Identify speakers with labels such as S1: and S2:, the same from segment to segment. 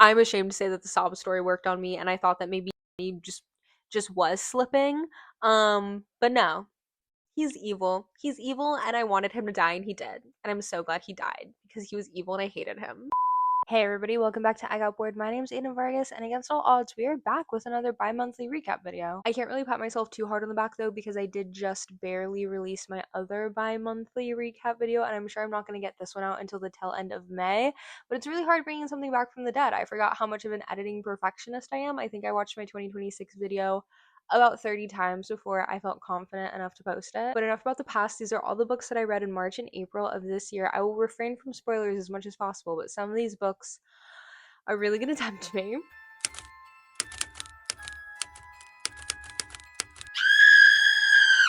S1: I'm ashamed to say that the sob story worked on me, and I thought that maybe he just was slipping. But no, he's evil. He's evil, and I wanted him to die, and he did. And I'm so glad he died because he was evil and I hated him. Hey everybody, welcome back to I Got Bored. My name's Aiden Vargas, and against all odds, we are back with another bi-monthly recap video. I can't really pat myself too hard on the back though, because I did just barely release my other bi-monthly recap video, and I'm sure I'm not going to get this one out until the tail end of May, but it's really hard bringing something back from the dead. I forgot how much of an editing perfectionist I am. I think I watched my 2026 video about 30 times before I felt confident enough to post it. But enough about the past. These are all the books that I read in March and April of this year. I will refrain from spoilers as much as possible, but some of these books are really gonna tempt me.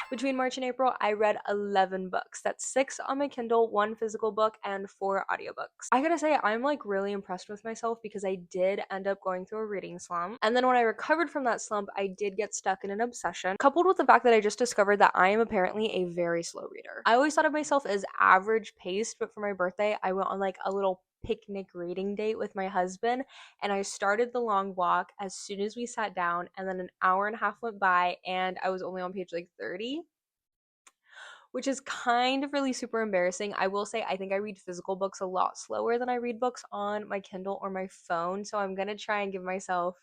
S1: Between March and April, I read 11 books. That's 6 on my Kindle, 1 physical book, and 4 audiobooks. I gotta say, I'm like really impressed with myself because I did end up going through a reading slump. And then when I recovered from that slump, I did get stuck in an obsession, coupled with the fact that I just discovered that I am apparently a very slow reader. I always thought of myself as average paced, but for my birthday, I went on like a little picnic reading date with my husband, and I started the long walk as soon as we sat down, and then an hour and a half went by and I was only on page like 30, which is kind of really super embarrassing. I will say I think I read physical books a lot slower than I read books on my Kindle or my phone, so I'm gonna try and give myself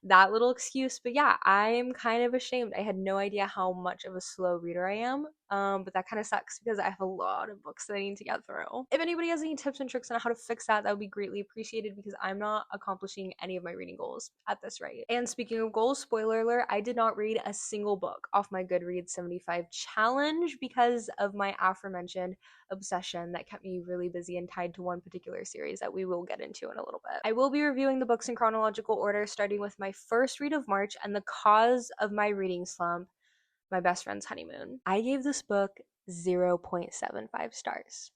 S1: that little excuse. But yeah, I'm kind of ashamed. I had no idea how much of a slow reader I am. But that kind of sucks because I have a lot of books that I need to get through. If anybody has any tips and tricks on how to fix that, that would be greatly appreciated because I'm not accomplishing any of my reading goals at this rate. And speaking of goals, spoiler alert, I did not read a single book off my Goodreads 75 challenge because of my aforementioned obsession that kept me really busy and tied to one particular series that we will get into in a little bit. I will be reviewing the books in chronological order, starting with my first read of March and the cause of my reading slump, My Best Friend's Honeymoon. I gave this book 0.75 stars.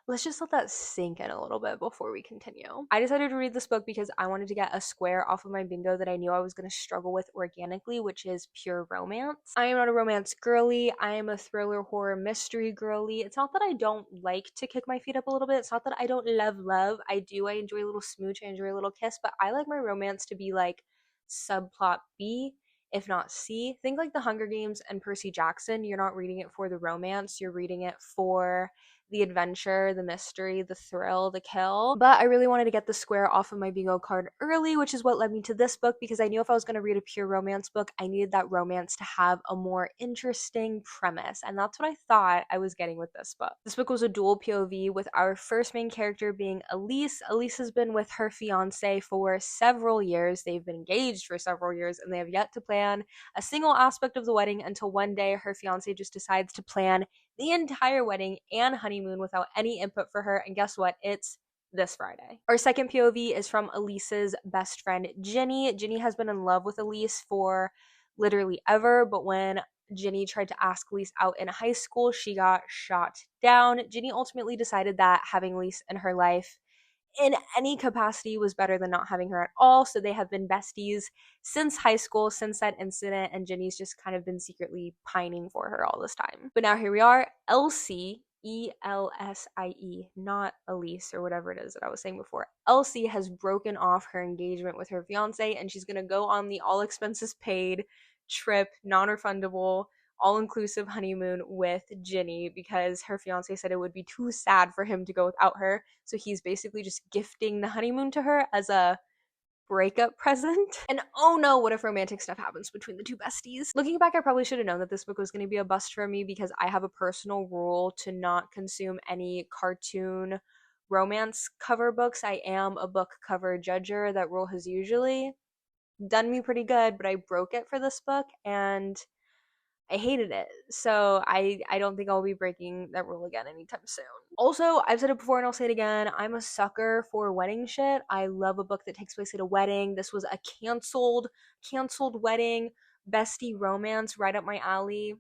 S1: Let's just let that sink in a little bit before we continue. I decided to read this book because I wanted to get a square off of my bingo that I knew I was going to struggle with organically, which is pure romance. I am not a romance girly. I am a thriller horror mystery girly. It's not that I don't like to kick my feet up a little bit. It's not that I don't love. I do. I enjoy a little smooch. I enjoy a little kiss, but I like my romance to be like subplot B, if not C. Think like The Hunger Games and Percy Jackson. You're not reading it for the romance. You're reading it for the adventure, the mystery, the thrill, the kill. But I really wanted to get the square off of my bingo card early, which is what led me to this book, because I knew if I was going to read a pure romance book, I needed that romance to have a more interesting premise. And that's what I thought I was getting with this book. This book was a dual POV with our first main character being Elise. Elise has been with her fiance for several years. They've been engaged for several years, and they have yet to plan a single aspect of the wedding until one day her fiance just decides to plan the entire wedding and honeymoon without any input for her, and guess what? It's this Friday. Our second POV is from Elise's best friend, Ginny. Ginny has been in love with Elise for literally ever, but when Ginny tried to ask Elise out in high school, she got shot down. Ginny ultimately decided that having Elise in her life in any capacity was better than not having her at all. So they have been besties since high school, since that incident, and Ginny's just kind of been secretly pining for her all this time. But now here we are, Elsie, Elsie, not Elise or whatever it is that I was saying before. Elsie has broken off her engagement with her fiance, and she's gonna go on the all expenses paid trip, non-refundable, all-inclusive honeymoon with Ginny because her fiance said it would be too sad for him to go without her. So he's basically just gifting the honeymoon to her as a breakup present. And oh no, what if romantic stuff happens between the two besties? Looking back, I probably should have known that this book was going to be a bust for me because I have a personal rule to not consume any cartoon romance cover books. I am a book cover judger. That rule has usually done me pretty good, but I broke it for this book and I hated it. So I don't think I'll be breaking that rule again anytime soon. Also, I've said it before and I'll say it again, I'm a sucker for wedding shit. I love a book that takes place at a wedding. This was a canceled wedding, bestie romance, right up my alley.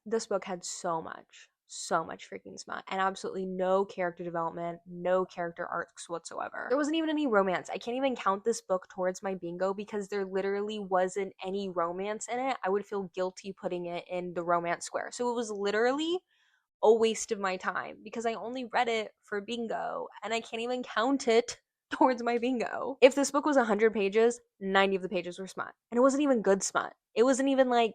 S1: This book had so much freaking smut and absolutely no character development, no character arcs whatsoever. There wasn't even any romance. I can't even count this book towards my bingo because there literally wasn't any romance in it. I would feel guilty putting it in the romance square. So it was literally a waste of my time because I only read it for bingo and I can't even count it towards my bingo. If this book was 100 pages, 90 of the pages were smut. And it wasn't even good smut. It wasn't even like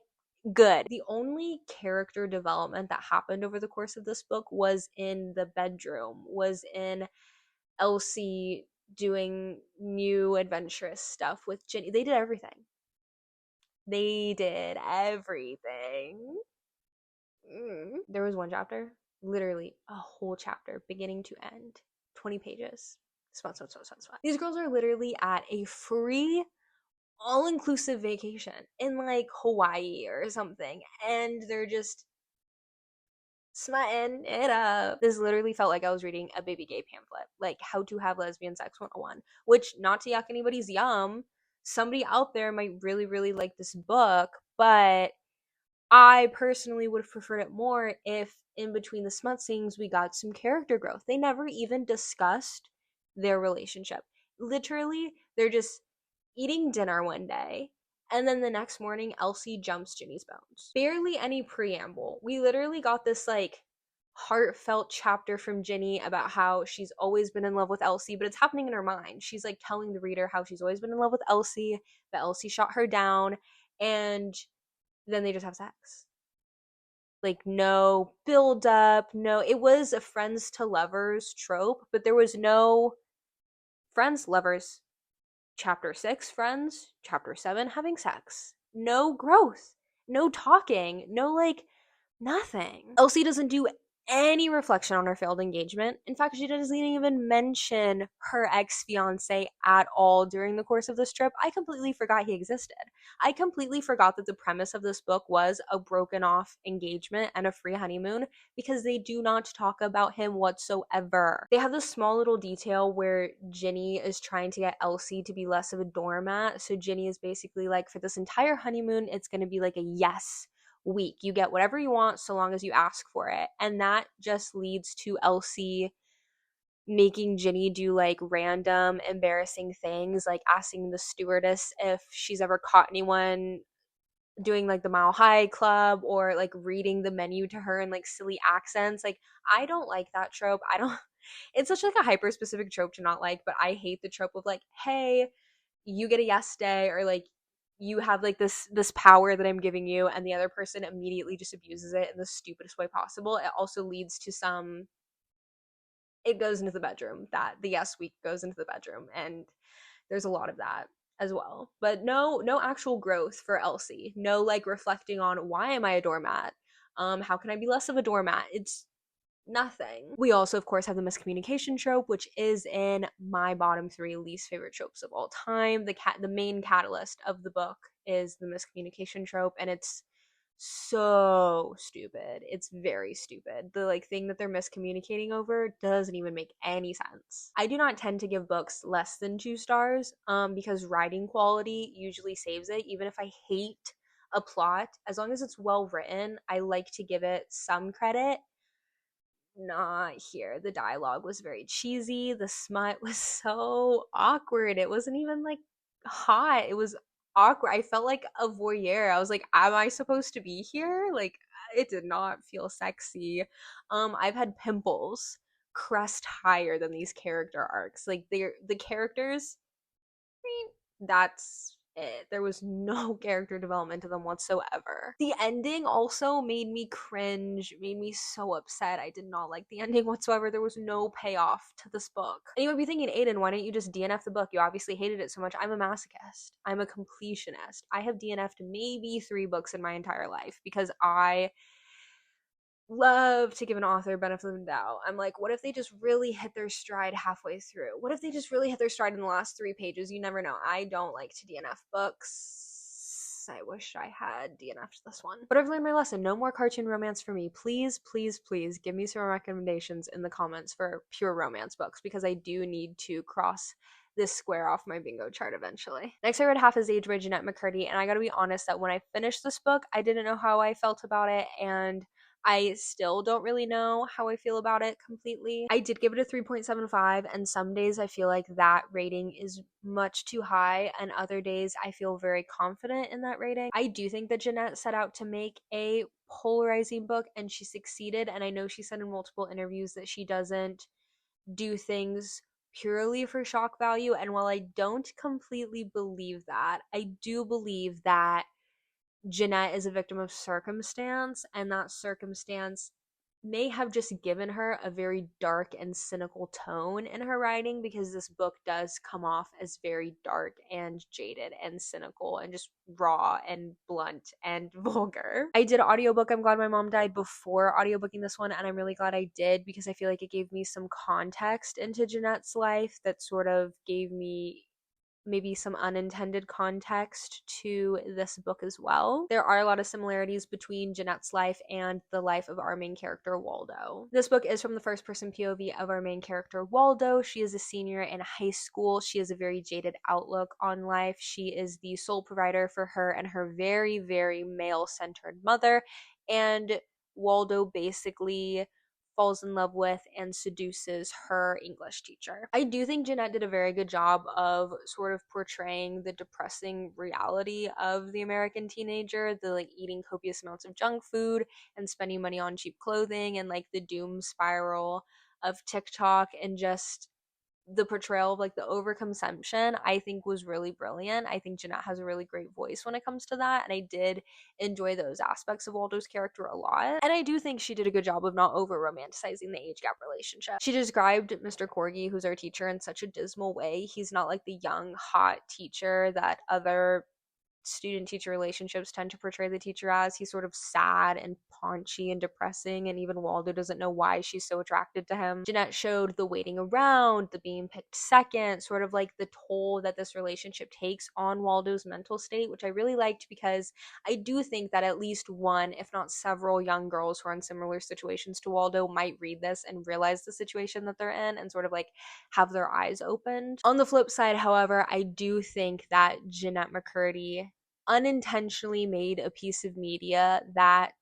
S1: good. The only character development that happened over the course of this book was in the bedroom, was in Elsie doing new adventurous stuff with Ginny. They did everything. They did everything. There was one chapter, literally a whole chapter, beginning to end, 20 pages. Smut, smut, smut, smut, smut. These girls are literally at a free, all-inclusive vacation in like Hawaii or something, and they're just smutting it up. This literally felt like I was reading a baby gay pamphlet, like How to Have Lesbian Sex 101, which, not to yuck anybody's yum, somebody out there might really, really like this book, but I personally would have preferred it more if in between the smut scenes we got some character growth. They never even discussed their relationship. Literally, they're just eating dinner one day, and then the next morning Elsie jumps Ginny's bones. Barely any preamble. We literally got this like heartfelt chapter from Ginny about how she's always been in love with Elsie, but it's happening in her mind. She's like telling the reader how she's always been in love with Elsie, but Elsie shot her down, and then they just have sex. Like, no build up, no, it was a friends to lovers trope, but there was no friends, lovers, chapter 6 friends, chapter 7 having sex. No growth, no talking, no like nothing. Elsie doesn't do any reflection on her failed engagement. In fact, she doesn't even mention her ex-fiance at all during the course of this trip. I completely forgot he existed. I completely forgot that the premise of this book was a broken off engagement and a free honeymoon, because they do not talk about him whatsoever. They have this small little detail where Ginny is trying to get Elsie to be less of a doormat. So Ginny is basically like, for this entire honeymoon, it's going to be like a yes week. You get whatever you want so long as you ask for it. And that just leads to Elsie making Ginny do like random embarrassing things, like asking the stewardess if she's ever caught anyone doing like the Mile High Club, or like reading the menu to her in like silly accents. Like, I don't like that trope. I don't It's such like a hyper specific trope to not like, but I hate the trope of like, hey, you get a yes day, or like you have like this power that I'm giving you, and the other person immediately just abuses it in the stupidest way possible. It also leads to some, it goes into the bedroom, that the yes week goes into the bedroom, and there's a lot of that as well. But no actual growth for Elsie. No like reflecting on, why am I a doormat? How can I be less of a doormat? It's nothing. We also, of course, have the miscommunication trope, which is in my bottom 3 least favorite tropes of all time. The main catalyst of the book is the miscommunication trope, and it's so stupid. It's very stupid. The like thing that they're miscommunicating over doesn't even make any sense. I do not tend to give books less than 2 stars because writing quality usually saves it. Even if I hate a plot, as long as it's well written, I like to give it some credit. Not here. The dialogue was very cheesy. The smut was so awkward. It wasn't even like hot. It was awkward. I felt like a voyeur. I was like, am I supposed to be here? Like, it did not feel sexy. I've had pimples crest higher than these character arcs. Like, the characters, that's it. There was no character development to them whatsoever. The ending also made me cringe, made me so upset. I did not like the ending whatsoever. There was no payoff to this book. And you might be thinking, Aiden, why don't you just DNF the book? You obviously hated it so much. I'm a masochist. I'm a completionist. I have DNF'd maybe 3 books in my entire life because I love to give an author benefit of the doubt. I'm like, what if they just really hit their stride halfway through? What if they just really hit their stride in the last 3 pages? You never know. I don't like to DNF books. I wish I had DNF'd this one. But I've learned my lesson. No more cartoon romance for me. Please, please, please give me some recommendations in the comments for pure romance books, because I do need to cross this square off my bingo chart eventually. Next, I read Half His Age by Jeanette McCurdy, and I gotta be honest that when I finished this book, I didn't know how I felt about it, and I still don't really know how I feel about it completely. I did give it a 3.75, and some days I feel like that rating is much too high, and other days I feel very confident in that rating. I do think that Jeanette set out to make a polarizing book, and she succeeded, and I know she said in multiple interviews that she doesn't do things purely for shock value. And while I don't completely believe that, I do believe that Jeanette is a victim of circumstance, and that circumstance may have just given her a very dark and cynical tone in her writing, because this book does come off as very dark and jaded and cynical and just raw and blunt and vulgar. I did audiobook I'm Glad My Mom Died before audiobooking this one, and I'm really glad I did, because I feel like it gave me some context into Jeanette's life that sort of gave me maybe some unintended context to this book as well. There are a lot of similarities between Jeanette's life and the life of our main character, Waldo. This book is from the first person POV of our main character, Waldo. She is a senior in high school. She has a very jaded outlook on life. She is the sole provider for her and her very, very male-centered mother, and Waldo basically falls in love with and seduces her English teacher. I do think Jeanette did a very good job of sort of portraying the depressing reality of the American teenager, the like eating copious amounts of junk food and spending money on cheap clothing, and like the doom spiral of TikTok, and just the portrayal of like the overconsumption, I think was really brilliant. I think Jeanette has a really great voice when it comes to that, and I did enjoy those aspects of Waldo's character a lot. And I do think she did a good job of not over romanticizing the age gap relationship. She described Mr. Corgi, who's our teacher, in such a dismal way. He's not like the young hot teacher that other student teacher relationships tend to portray the teacher as. He's sort of sad and paunchy and depressing, and even Waldo doesn't know why she's so attracted to him. Jeanette showed the waiting around, the being picked second, sort of like the toll that this relationship takes on Waldo's mental state, which I really liked, because I do think that at least one, if not several, young girls who are in similar situations to Waldo might read this and realize the situation that they're in and sort of like have their eyes opened. On the flip side, however, I do think that Jeanette McCurdy unintentionally made a piece of media that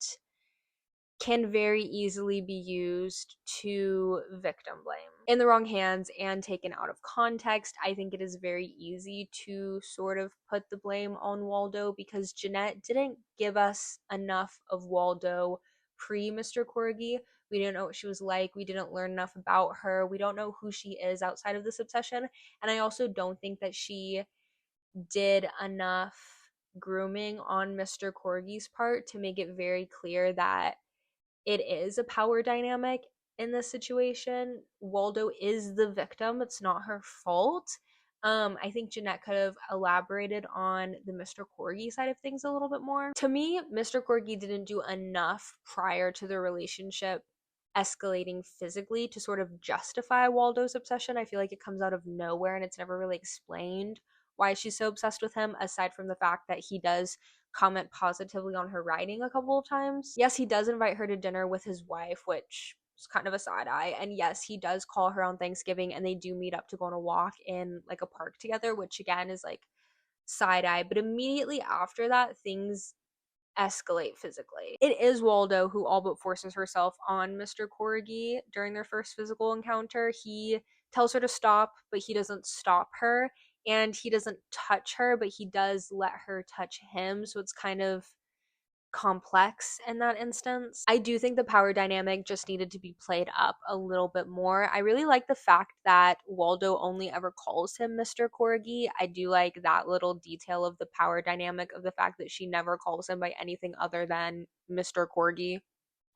S1: can very easily be used to victim blame in the wrong hands and taken out of context. I think it is very easy to sort of put the blame on Waldo, because Jeanette didn't give us enough of Waldo pre Mr. Corgi. We didn't know what she was like. We didn't learn enough about her. We don't know who she is outside of this obsession. And I also don't think that she did enough grooming on Mr. Corgi's part to make it very clear that it is a power dynamic in this situation. Waldo is the victim. It's not her fault. I think Jeanette could have elaborated on the Mr. Corgi side of things a little bit more. To me, Mr. Corgi didn't do enough prior to the relationship escalating physically to sort of justify Waldo's obsession. I feel like it comes out of nowhere and it's never really explained why she's so obsessed with him, aside from the fact that he does comment positively on her writing a couple of times. Yes, he does invite her to dinner with his wife, which is kind of a side eye. And yes, he does call her on Thanksgiving, and they do meet up to go on a walk in like a park together, which again is like side eye. But immediately after that, things escalate physically. It is Waldo who all but forces herself on Mr. Corgi during their first physical encounter. He tells her to stop, but he doesn't stop her, and he doesn't touch her, but he does let her touch him, so it's kind of complex in that instance. I do think the power dynamic just needed to be played up a little bit more. I really like the fact that Waldo only ever calls him Mr. Corgi. I do like that little detail of the power dynamic, of the fact that she never calls him by anything other than Mr. Corgi,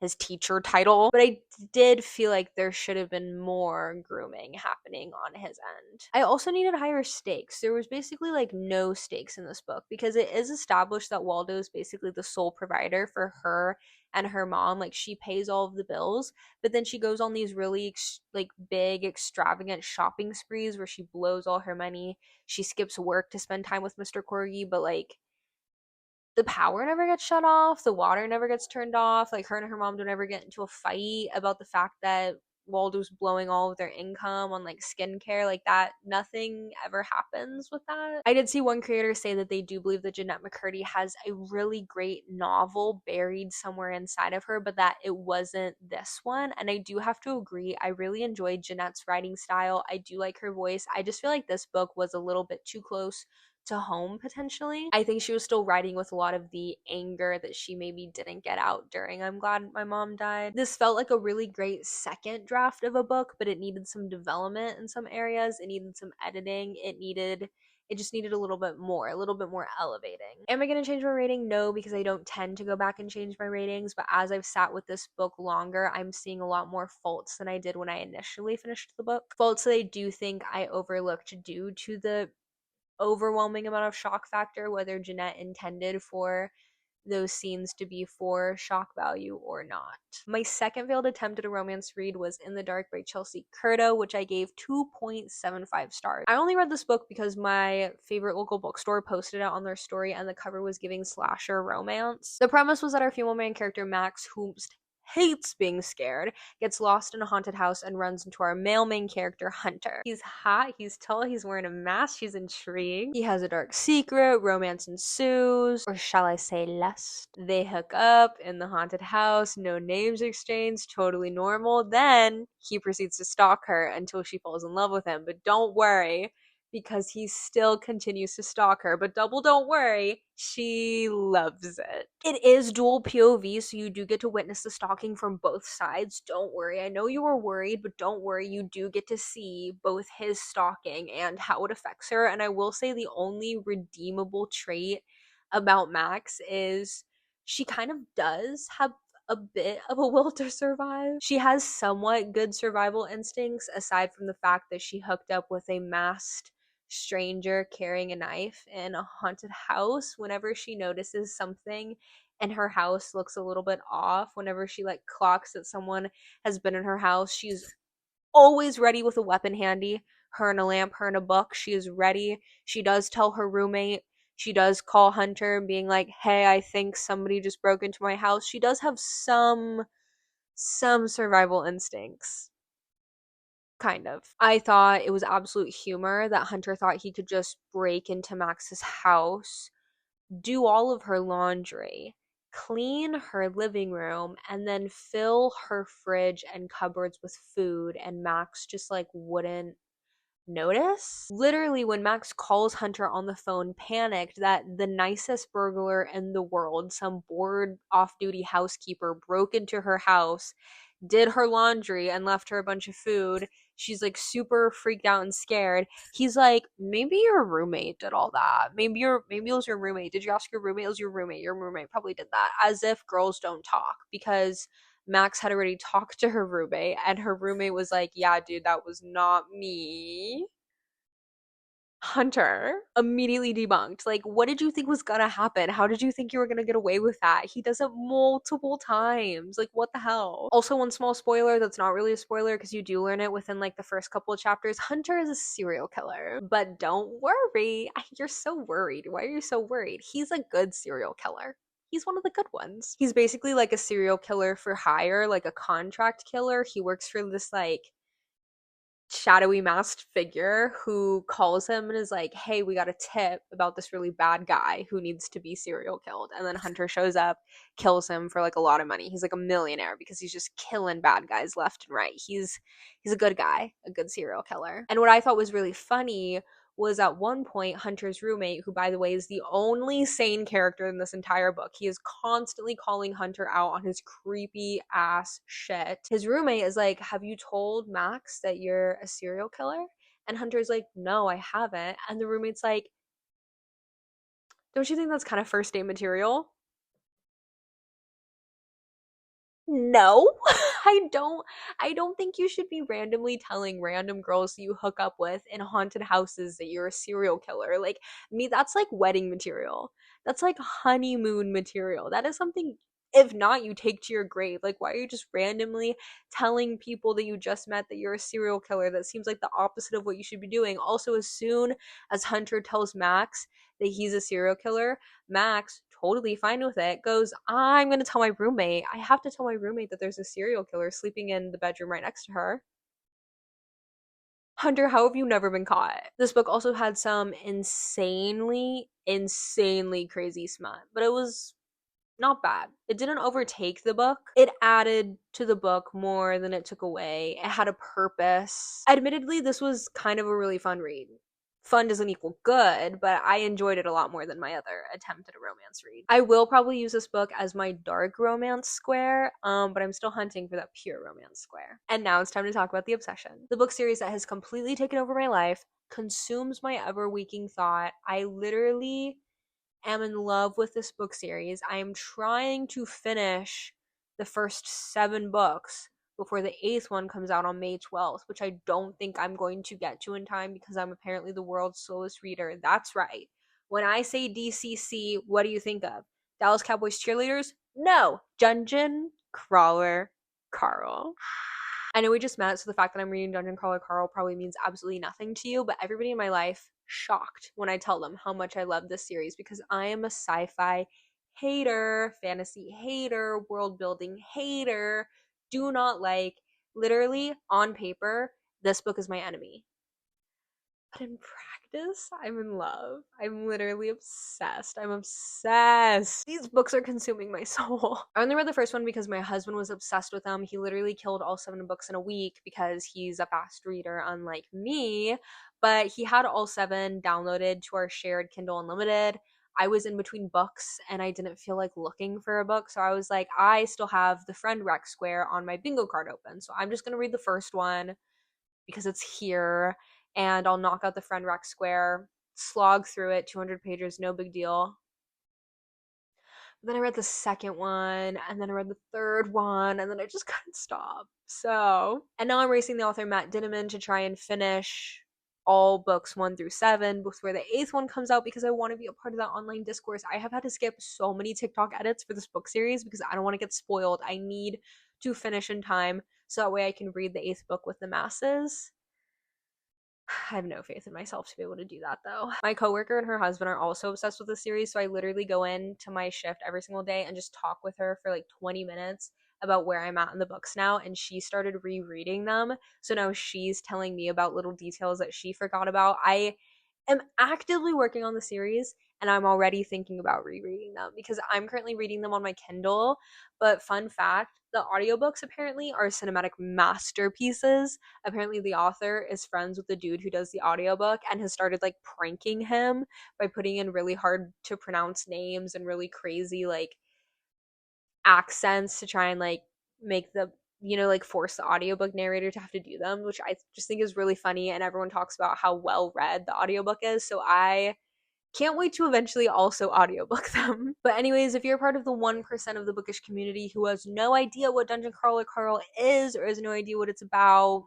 S1: his teacher title. But I did feel like there should have been more grooming happening on his end. I also needed higher stakes. There was basically like no stakes in this book, because it is established that Waldo is basically the sole provider for her and her mom. Like, she pays all of the bills, but then she goes on these really like big extravagant shopping sprees where she blows all her money. She skips work to spend time with Mr. Corgi, but like the power never gets shut off, the water never gets turned off. Like, her and her mom don't ever get into a fight about the fact that Waldo's blowing all of their income on like skincare. Like, that, nothing ever happens with that. I did see one creator say that they do believe that Jeanette McCurdy has a really great novel buried somewhere inside of her, but that it wasn't this one. And I do have to agree. I really enjoyed Jeanette's writing style. I do like her voice. I just feel like this book was a little bit too close to home potentially. I think she was still riding with a lot of the anger that she maybe didn't get out during I'm Glad My Mom Died. This felt like a really great second draft of a book, but it needed some development in some areas. It needed some editing. It just needed a little bit more elevating. Am I going to change my rating? No, because I don't tend to go back and change my ratings. But as I've sat with this book longer, I'm seeing a lot more faults than I did when I initially finished the book. Faults that I do think I overlooked due to the overwhelming amount of shock factor, whether Jeanette intended for those scenes to be for shock value or not. My second failed attempt at a romance read was In the Dark by Chelsea Curto, which I gave 2.75 stars. I only read this book because my favorite local bookstore posted it on their story and the cover was giving slasher romance. The premise was that our female main character, Max, who hates being scared, gets lost in a haunted house and runs into our male main character, Hunter. He's hot, he's tall, he's wearing a mask, she's intrigued. He has a dark secret, romance ensues, or shall I say lust. They hook up in the haunted house, no names exchanged, totally normal. Then he proceeds to stalk her until she falls in love with him. But don't worry, because he still continues to stalk her. But don't worry, she loves it. It is dual POV, so you do get to witness the stalking from both sides. Don't worry. I know you were worried, but don't worry. You do get to see both his stalking and how it affects her. And I will say the only redeemable trait about Max is she kind of does have a bit of a will to survive. She has somewhat good survival instincts, aside from the fact that she hooked up with a masked stranger carrying a knife in a haunted house. Whenever she notices something and her house looks a little bit off, whenever she like clocks that someone has been in her house, she's always ready with a weapon handy. Her and a lamp, her and a book. She is ready. She does tell her roommate. She does call Hunter being like, hey, I think somebody just broke into my house. She does have some survival instincts. Kind of. I thought it was absolute humor that Hunter thought he could just break into Max's house, do all of her laundry, clean her living room, and then fill her fridge and cupboards with food, and Max just like wouldn't notice. Literally, when Max calls Hunter on the phone, panicked that the nicest burglar in the world, some bored off-duty housekeeper, broke into her house, did her laundry, and left her a bunch of food. She's like super freaked out and scared. He's like, maybe your roommate did all that. Maybe it was your roommate. Did you ask your roommate? It was your roommate. Your roommate probably did that. As if girls don't talk, because Max had already talked to her roommate, and her roommate was like, yeah, dude, that was not me. Hunter immediately debunked. Like, what did you think was gonna happen? How did you think you were gonna get away with that? He does it multiple times. Like, what the hell? Also, one small spoiler that's not really a spoiler because you do learn it within like the first couple of chapters. Hunter is a serial killer. But don't worry. You're so worried. Why are you so worried? He's a good serial killer. He's one of the good ones. He's basically like a serial killer for hire, like a contract killer. He works for this like shadowy masked figure who calls him and is like, hey, we got a tip about this really bad guy who needs to be serial killed. And then Hunter shows up, kills him for like a lot of money. He's like a millionaire because he's just killing bad guys left and right. He's a good guy, a good serial killer. And what I thought was really funny was at one point Hunter's roommate, who by the way is the only sane character in this entire book, he is constantly calling Hunter out on his creepy ass shit. His roommate is like, have you told Max that you're a serial killer? And Hunter's like, no, I haven't. And the roommate's like, don't you think that's kind of first date material? No. I don't think you should be randomly telling random girls you hook up with in haunted houses that you're a serial killer. Like, me, that's like wedding material. That's like honeymoon material. That is something, if not, you take to your grave. Like, why are you just randomly telling people that you just met that you're a serial killer? That seems like the opposite of what you should be doing. Also, as soon as Hunter tells Max that he's a serial killer, Max, totally fine with it, goes, I'm gonna tell my roommate. I have to tell my roommate that there's a serial killer sleeping in the bedroom right next to her. Hunter, how have you never been caught? This book also had some insanely crazy smut, but it was not bad. It didn't overtake the book. It added to the book more than it took away. It had a purpose. Admittedly, this was kind of a really fun read. fun doesn't equal good, but I enjoyed it a lot more than my other attempt at a romance read. I will probably use this book as my dark romance square, but I'm still hunting for that pure romance square. And now it's time to talk about The Obsession, the book series that has completely taken over my life, consumes my ever waking thought. I literally am in love with this book series. I am trying to finish the first 7 books before the 8th one comes out on May 12th, which I don't think I'm going to get to in time because I'm apparently the world's slowest reader. That's right. When I say DCC, what do you think of? Dallas Cowboys cheerleaders? No. Dungeon Crawler Carl. I know we just met, so the fact that I'm reading Dungeon Crawler Carl probably means absolutely nothing to you, but everybody in my life shocked when I tell them how much I love this series because I am a sci-fi hater, fantasy hater, world building hater, do not like, literally on paper, this book is my enemy. But in practice, I'm in love. I'm literally obsessed. I'm obsessed. These books are consuming my soul. I only read the first one because my husband was obsessed with them. He literally killed all 7 books in a week because he's a fast reader, unlike me. But he had all 7 downloaded to our shared Kindle Unlimited. I was in between books and I didn't feel like looking for a book. So I was like, I still have the Friend Rec Square on my bingo card open. So I'm just going to read the first one because it's here, and I'll knock out the Friend Rec Square, slog through it, 200 pages, no big deal. But then I read the second one, and then I read the third one, and then I just couldn't stop. So, and now I'm racing the author Matt Dinniman to try and finish all books 1 through 7 before the 8th one comes out because I want to be a part of that online discourse. I have had to skip so many TikTok edits for this book series because I don't want to get spoiled. I need to finish in time so that way I can read the 8th book with the masses. I have no faith in myself to be able to do that though. My coworker and her husband are also obsessed with the series, so I literally go into my shift every single day and just talk with her for like 20 minutes about where I'm at in the books now, and she started rereading them. So now she's telling me about little details that she forgot about. I am actively working on the series and I'm already thinking about rereading them because I'm currently reading them on my Kindle. But fun fact, the audiobooks apparently are cinematic masterpieces. Apparently the author is friends with the dude who does the audiobook and has started like pranking him by putting in really hard to pronounce names and really crazy like accents to try and like make the like force the audiobook narrator to have to do them, which I just think is really funny, and everyone talks about how well read the audiobook is, so I can't wait to eventually also audiobook them. But anyways, if you're part of the 1% of the bookish community who has no idea what Dungeon Crawler Carl is or has no idea what it's about,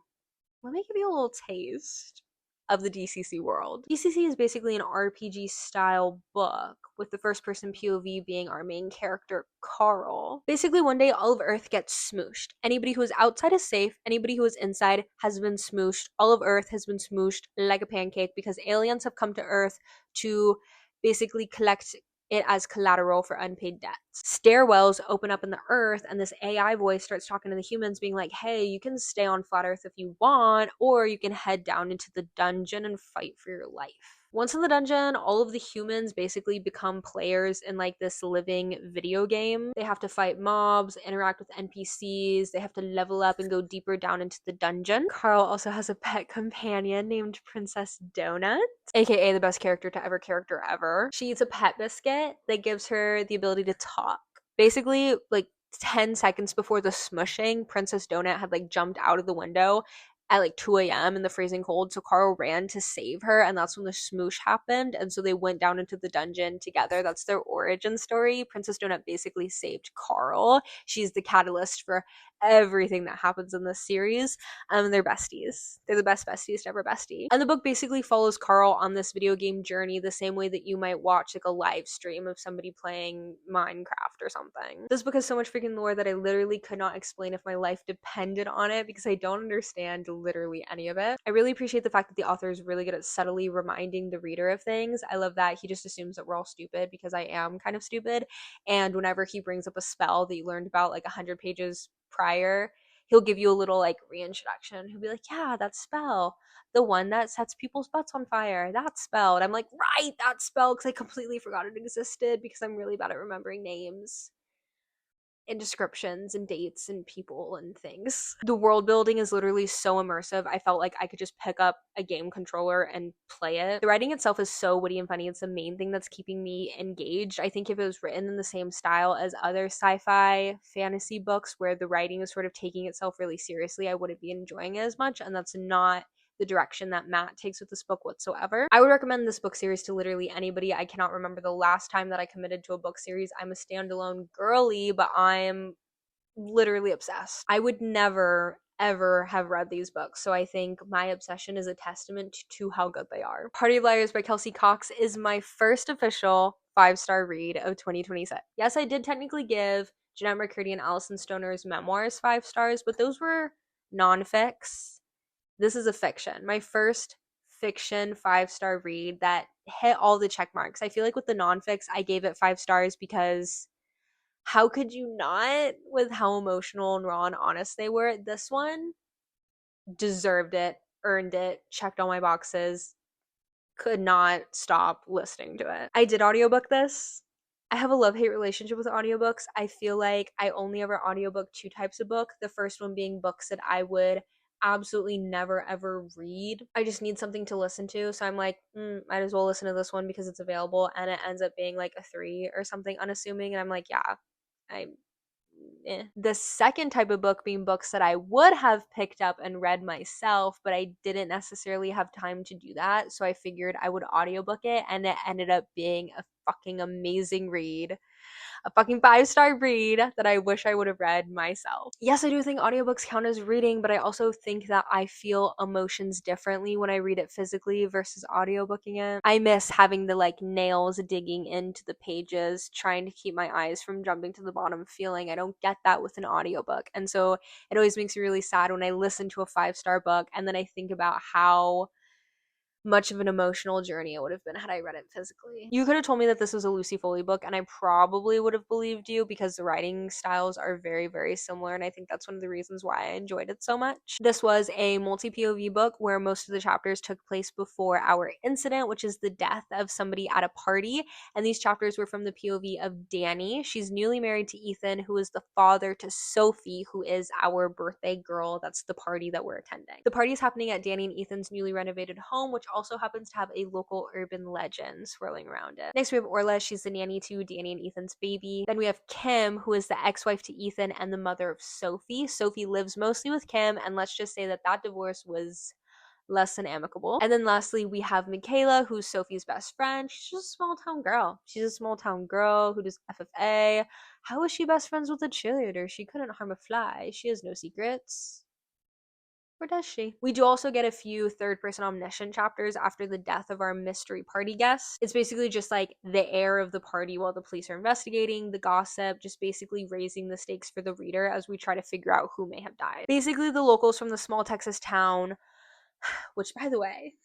S1: let me give you a little taste of the DCC world. DCC is basically an RPG style book, with the first person POV being our main character, Carl. Basically, one day all of Earth gets smooshed. Anybody who is outside is safe, anybody who is inside has been smooshed. All of Earth has been smooshed like a pancake because aliens have come to Earth to basically collect it as collateral for unpaid debts. Stairwells open up in the earth, and this AI voice starts talking to the humans, being like, hey, you can stay on flat earth if you want, or you can head down into the dungeon and fight for your life. Once in the dungeon, all of the humans basically become players in like this living video game. They have to fight mobs, interact with NPCs, they have to level up and go deeper down into the dungeon. Carl also has a pet companion named Princess Donut, aka the best character to ever. She eats a pet biscuit that gives her the ability to talk. Basically, like 10 seconds before the smushing, Princess Donut had like jumped out of the window at like 2 a.m. in the freezing cold, so Carl ran to save her, and that's when the smoosh happened, and so they went down into the dungeon together. That's their origin story. Princess Donut basically saved Carl. She's the catalyst for everything that happens in this series. They're besties. They're the best besties to ever bestie. And the book basically follows Carl on this video game journey the same way that you might watch like a live stream of somebody playing Minecraft or something. This book has so much freaking lore that I literally could not explain if my life depended on it because I don't understand literally any of it. I really appreciate the fact that the author is really good at subtly reminding the reader of things. I love that he just assumes that we're all stupid because I am kind of stupid, and whenever he brings up a spell that you learned about like 100 pages prior, he'll give you a little like reintroduction. He'll be like, yeah, that spell, the one that sets people's butts on fire, that spell. And I'm like, right, that spell, because I completely forgot it existed because I'm really bad at remembering names. and descriptions and dates and people and things. The world building is literally so immersive. I felt like I could just pick up a game controller and play it. The writing itself is so witty and funny. It's the main thing that's keeping me engaged. I think if it was written in the same style as other sci-fi fantasy books where the writing is sort of taking itself really seriously, I wouldn't be enjoying it as much, and that's not the direction that Matt takes with this book whatsoever. I would recommend this book series to literally anybody. I cannot remember the last time that I committed to a book series. I'm a standalone girly, but I'm literally obsessed. I would never ever have read these books, so I think my obsession is a testament to how good they are. Party of Liars by Kelsey Cox is my first official 5-star read of 2026. Yes, I did technically give Jeanette McCurdy and Alison Stoner's memoirs 5 stars, but those were non-fics. This is a fiction. My first fiction 5-star read that hit all the check marks. I feel like with the non-fics, I gave it 5 stars because how could you not, with how emotional and raw and honest they were? This one deserved it, earned it, checked all my boxes, could not stop listening to it. I did audiobook this. I have a love-hate relationship with audiobooks. I feel like I only ever audiobook 2 types of book. The first one being books that I would absolutely never ever read. I just need something to listen to, so I'm like, might as well listen to this one because it's available, and it ends up being like a 3 or something unassuming, and I'm like, yeah, I'm The second type of book being books that I would have picked up and read myself, but I didn't necessarily have time to do that, so I figured I would audiobook it, and it ended up being a fucking amazing read. A fucking 5-star read that I wish I would have read myself. Yes, I do think audiobooks count as reading, but I also think that I feel emotions differently when I read it physically versus audiobooking it. I miss having the like nails digging into the pages, trying to keep my eyes from jumping to the bottom feeling. I don't get that with an audiobook. And so it always makes me really sad when I listen to a 5-star book and then I think about how much of an emotional journey it would have been had I read it physically. You could have told me that this was a Lucy Foley book and I probably would have believed you because the writing styles are very, very similar, and I think that's one of the reasons why I enjoyed it so much. This was a multi-POV book where most of the chapters took place before our incident, which is the death of somebody at a party, and these chapters were from the POV of Dani. She's newly married to Ethan, who is the father to Sophie, who is our birthday girl. That's the party that we're attending. The party is happening at Dani and Ethan's newly renovated home, which also happens to have a local urban legend swirling around it. Next, we have Orla. She's the nanny to Dani and Ethan's baby. Then we have Kim, who is the ex-wife to Ethan and the mother of Sophie. Sophie lives mostly with Kim, and let's just say that that divorce was less than amicable. And then lastly, we have Michaela, who's Sophie's best friend. She's just a small town girl. She's a small town girl who does FFA. How is she best friends with a cheerleader? She couldn't harm a fly. She has no secrets. Or does she? We do also get a few third-person omniscient chapters after the death of our mystery party guest. It's basically just like the air of the party while the police are investigating, the gossip, just basically raising the stakes for the reader as we try to figure out who may have died. Basically, the locals from the small Texas town, which, by the way,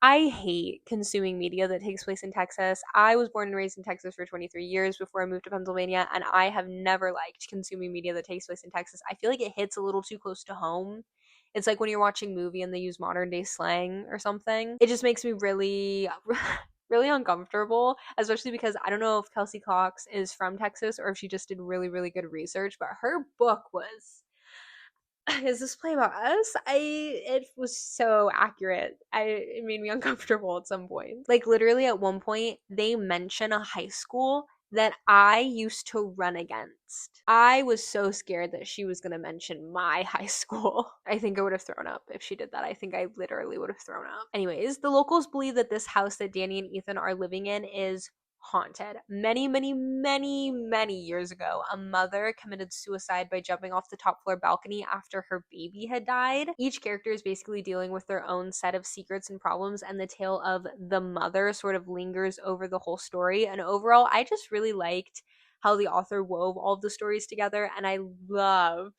S1: I hate consuming media that takes place in Texas. I was born and raised in Texas for 23 years before I moved to Pennsylvania, and I have never liked consuming media that takes place in Texas. I feel like it hits a little too close to home. It's like when you're watching a movie and they use modern day slang or something. It just makes me really, really uncomfortable, especially because I don't know if Kelsey Cox is from Texas or if she just did really, really good research, but her book was... Is this play about us? It was so accurate. It made me uncomfortable at some point. Like literally at one point, they mention a high school that I used to run against. I was so scared that she was gonna mention my high school. I think I would have thrown up if she did that. I think I literally would have thrown up. Anyways, the locals believe that this house that Dani and Ethan are living in is haunted. Many, many, many, many years ago, a mother committed suicide by jumping off the top floor balcony after her baby had died. Each character is basically dealing with their own set of secrets and problems, and the tale of the mother sort of lingers over the whole story. And overall, I just really liked how the author wove all of the stories together, and I loved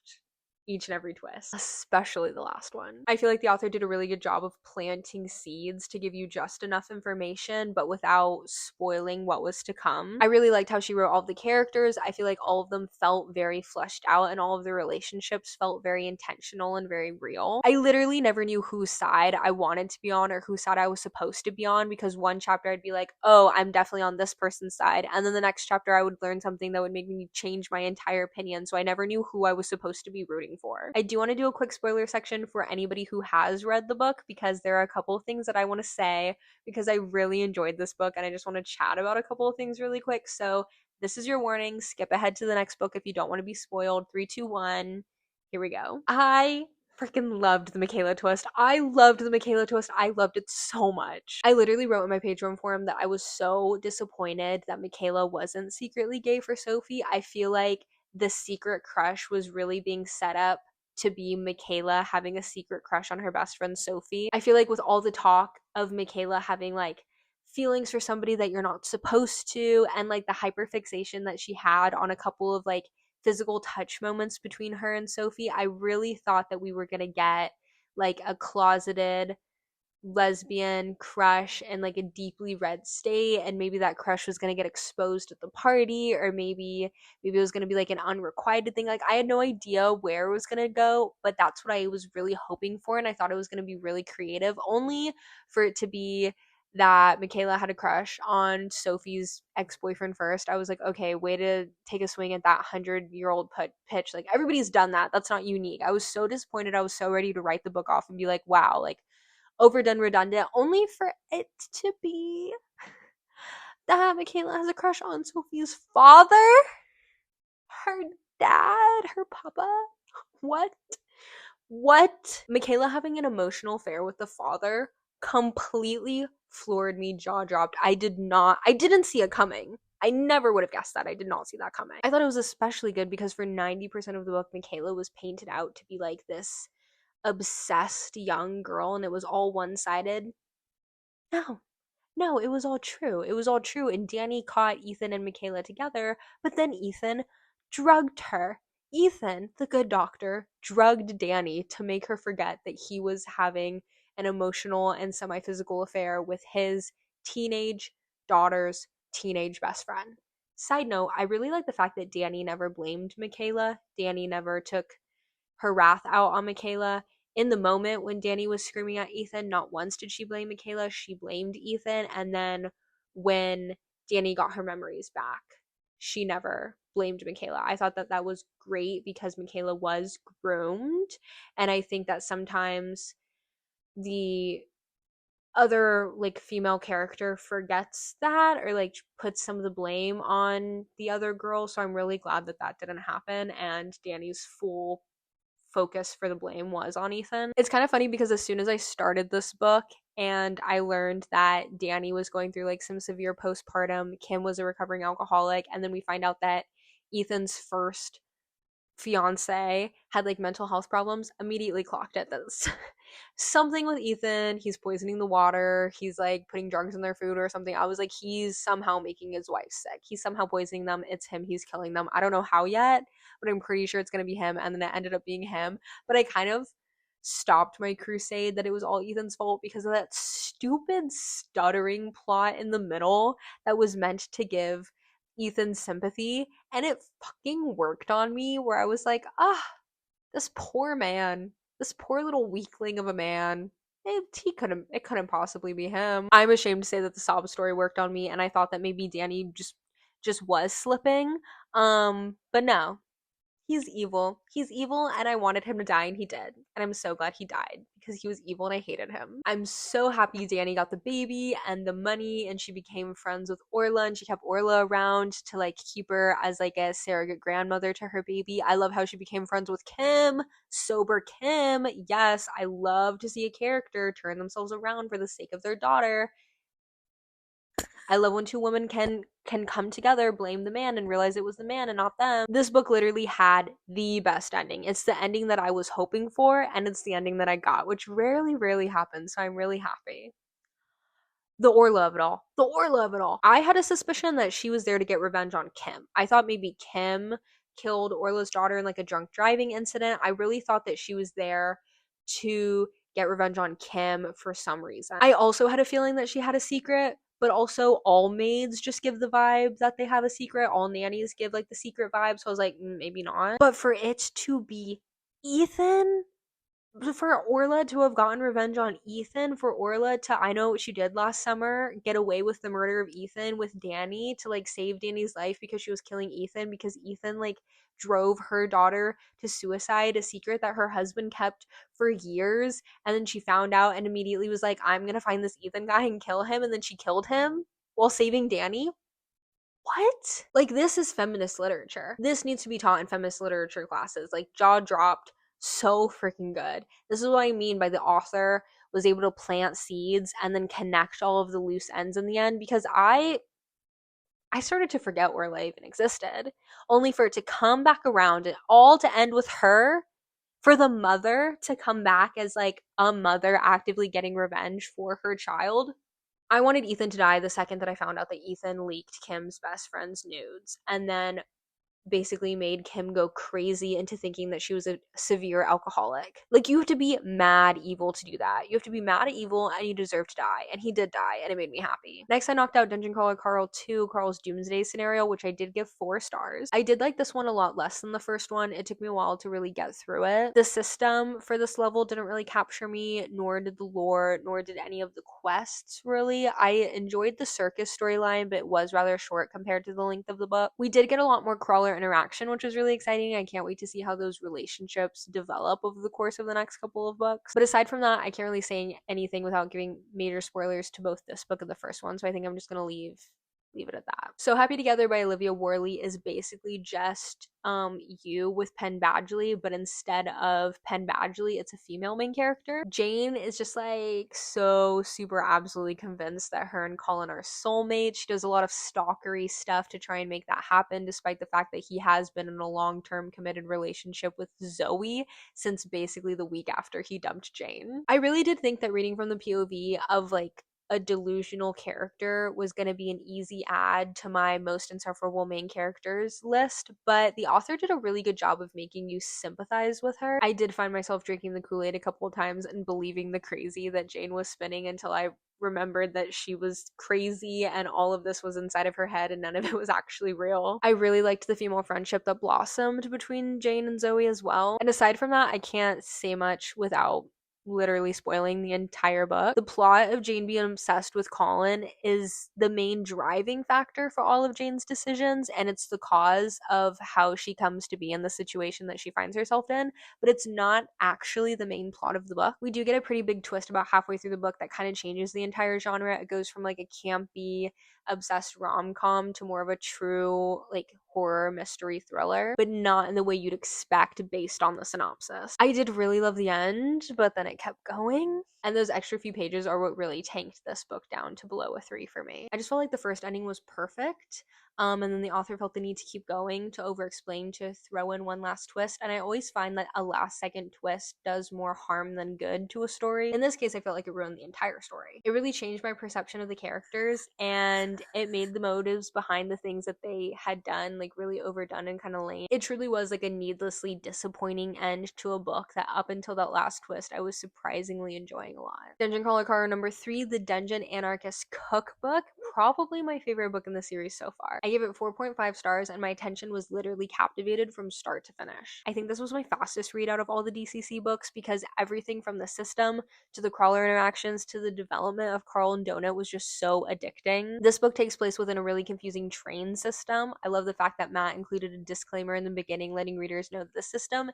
S1: each and every twist, especially the last one. I feel like the author did a really good job of planting seeds to give you just enough information, but without spoiling what was to come. I really liked how she wrote all of the characters. I feel like all of them felt very fleshed out, and all of the relationships felt very intentional and very real. I literally never knew whose side I wanted to be on or whose side I was supposed to be on, because one chapter I'd be like, oh, I'm definitely on this person's side, and then the next chapter I would learn something that would make me change my entire opinion, so I never knew who I was supposed to be rooting for. I do want to do a quick spoiler section for anybody who has read the book, because there are a couple of things that I want to say, because I really enjoyed this book and I just want to chat about a couple of things really quick. So this is your warning. Skip ahead to the next book if you don't want to be spoiled. 3, 2, 1. Here we go. I freaking loved the Michaela twist. I loved the Michaela twist. I loved it so much. I literally wrote in my Patreon forum that I was so disappointed that Michaela wasn't secretly gay for Sophie. I feel like the secret crush was really being set up to be Michaela having a secret crush on her best friend Sophie. I feel like with all the talk of Michaela having like feelings for somebody that you're not supposed to, and like the hyperfixation that she had on a couple of like physical touch moments between her and Sophie, I really thought that we were gonna get like a closeted lesbian crush in like a deeply red state, and maybe that crush was going to get exposed at the party, or maybe it was going to be like an unrequited thing. Like I had no idea where it was going to go, but that's what I was really hoping for, and I thought it was going to be really creative, only for it to be that Michaela had a crush on Sophie's ex-boyfriend first. I was like, okay, way to take a swing at that 100-year-old pitch. Like everybody's done that. That's not unique. I was so disappointed. I was so ready to write the book off and be like, wow, like overdone, redundant, only for it to be that Michaela has a crush on Sophie's father, her dad, her papa. What? Michaela having an emotional affair with the father completely floored me, jaw dropped. I didn't see it coming. I never would have guessed that. I did not see that coming. I thought it was especially good because for 90% of the book, Michaela was painted out to be like this obsessed young girl, and it was all one-sided. No, it was all true. It was all true, and Danny caught Ethan and Michaela together, but then Ethan drugged her. Ethan, the good doctor, drugged Danny to make her forget that he was having an emotional and semi-physical affair with his teenage daughter's teenage best friend. Side note, I really like the fact that Danny never blamed Michaela. Danny never took her wrath out on Michaela. In the moment when Danny was screaming at Ethan, not once did she blame Michaela, she blamed Ethan. And then when Danny got her memories back, she never blamed Michaela. I thought that was great because Michaela was groomed, and I think that sometimes the other like female character forgets that, or like puts some of the blame on the other girl. So I'm really glad that didn't happen, and Danny's full focus for the blame was on Ethan. It's kind of funny because as soon as I started this book and I learned that Danny was going through like some severe postpartum, Kim was a recovering alcoholic, and then we find out that Ethan's first fiance had like mental health problems, immediately clocked at this. Something with Ethan, he's poisoning the water, he's like putting drugs in their food or something. I was like, he's somehow making his wife sick, he's somehow poisoning them, it's him, he's killing them. I don't know how yet, but I'm pretty sure it's gonna be him, and then it ended up being him. But I kind of stopped my crusade that it was all Ethan's fault because of that stupid stuttering plot in the middle that was meant to give Ethan sympathy, and it fucking worked on me, where I was like, this poor man, this poor little weakling of a man. It couldn't possibly be him. I'm ashamed to say that the sob story worked on me, and I thought that maybe Danny just was slipping. But no. He's evil. He's evil, and I wanted him to die, and he did. And I'm so glad he died because he was evil and I hated him. I'm so happy Danny got the baby and the money, and she became friends with Orla, and she kept Orla around to like keep her as like a surrogate grandmother to her baby. I love how she became friends with Kim, sober Kim. Yes, I love to see a character turn themselves around for the sake of their daughter. I love when two women can come together, blame the man, and realize it was the man and not them. This book literally had the best ending. It's the ending that I was hoping for, and it's the ending that I got, which rarely happens, so I'm really happy. The Orla of it all. The Orla of it all. I had a suspicion that she was there to get revenge on Kim. I thought maybe Kim killed Orla's daughter in like a drunk driving incident. I really thought that she was there to get revenge on Kim for some reason. I also had a feeling that she had a secret, but also all maids just give the vibe that they have a secret. All nannies give like the secret vibe. So I was like, maybe not. But for it to be Ethan, for Orla to have gotten revenge on Ethan, for Orla to, I know what she did last summer, get away with the murder of Ethan with Danny to like save Danny's life because she was killing Ethan because Ethan like drove her daughter to suicide, a secret that her husband kept for years, and then she found out and immediately was like, I'm gonna find this Ethan guy and kill him, and then she killed him while saving Danny. What? Like, this is feminist literature. This needs to be taught in feminist literature classes. Like, jaw dropped, so freaking good. This is what I mean by the author was able to plant seeds and then connect all of the loose ends in the end, because I started to forget Orla even existed, only for it to come back around and all to end with her, for the mother to come back as like a mother actively getting revenge for her child. I wanted Ethan to die the second that I found out that Ethan leaked Kim's best friend's nudes and then basically made Kim go crazy into thinking that she was a severe alcoholic. Like, you have to be mad evil to do that. You have to be mad at evil and you deserve to die. And he did die and it made me happy. Next, I knocked out Dungeon Crawler Carl 2, Carl's Doomsday Scenario, which I did give 4 stars. I did like this one a lot less than the first one. It took me a while to really get through it. The system for this level didn't really capture me, nor did the lore, nor did any of the quests really. I enjoyed the circus storyline, but it was rather short compared to the length of the book. We did get a lot more crawler interaction, which was really exciting. I can't wait to see how those relationships develop over the course of the next couple of books. But aside from that, I can't really say anything without giving major spoilers to both this book and the first one, so I think I'm just gonna leave it at that. So Happy Together by Olivia Worley is basically just you with Penn Badgley, but instead of Penn Badgley, it's a female main character. Jane is just like so super absolutely convinced that her and Colin are soulmates. She does a lot of stalkery stuff to try and make that happen, despite the fact that he has been in a long-term committed relationship with Zoe since basically the week after he dumped Jane. I really did think that reading from the POV of like a delusional character was going to be an easy add to my most insufferable main characters list, but the author did a really good job of making you sympathize with her. I did find myself drinking the Kool-Aid a couple of times and believing the crazy that Jane was spinning until I remembered that she was crazy and all of this was inside of her head and none of it was actually real. I really liked the female friendship that blossomed between Jane and Zoe as well. And aside from that, I can't say much without literally spoiling the entire book. The plot of Jane being obsessed with Colin is the main driving factor for all of Jane's decisions, and it's the cause of how she comes to be in the situation that she finds herself in, but it's not actually the main plot of the book. We do get a pretty big twist about halfway through the book that kind of changes the entire genre. It goes from like a campy, obsessed rom-com to more of a true like horror mystery thriller, but not in the way you'd expect based on the synopsis. I did really love the end, but then it kept going, and those extra few pages are what really tanked this book down to below a 3 for me. I just felt like the first ending was perfect, and then the author felt the need to keep going, to over-explain, to throw in one last twist, and I always find that a last-second twist does more harm than good to a story. In this case, I felt like it ruined the entire story. It really changed my perception of the characters, and it made the motives behind the things that they had done like really overdone and kind of lame. It truly was like a needlessly disappointing end to a book that up until that last twist I was surprisingly enjoying a lot. Dungeon Crawler Card number 3, The Dungeon Anarchist Cookbook, probably my favorite book in the series so far. I gave it 4.5 stars and my attention was literally captivated from start to finish. I think this was my fastest read out of all the DCC books because everything from the system to the crawler interactions to the development of Carl and Donut was just so addicting. This book takes place within a really confusing train system. I love the fact that Matt included a disclaimer in the beginning letting readers know that the system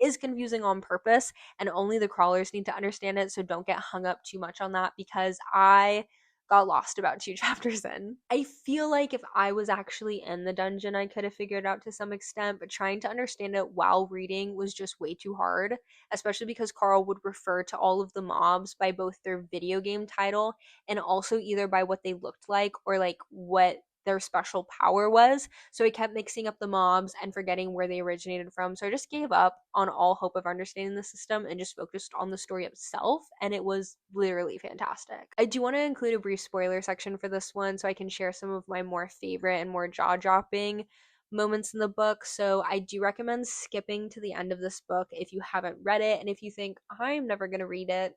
S1: is confusing on purpose and only the crawlers need to understand it, so don't get hung up too much on that because I got lost about 2 chapters in. I feel like if I was actually in the dungeon, I could have figured it out to some extent, but trying to understand it while reading was just way too hard, especially because Carl would refer to all of the mobs by both their video game title and also either by what they looked like or like what their special power was. So I kept mixing up the mobs and forgetting where they originated from. So I just gave up on all hope of understanding the system and just focused on the story itself. And it was literally fantastic. I do want to include a brief spoiler section for this one so I can share some of my more favorite and more jaw-dropping moments in the book. So I do recommend skipping to the end of this book if you haven't read it. And if you think, I'm never going to read it,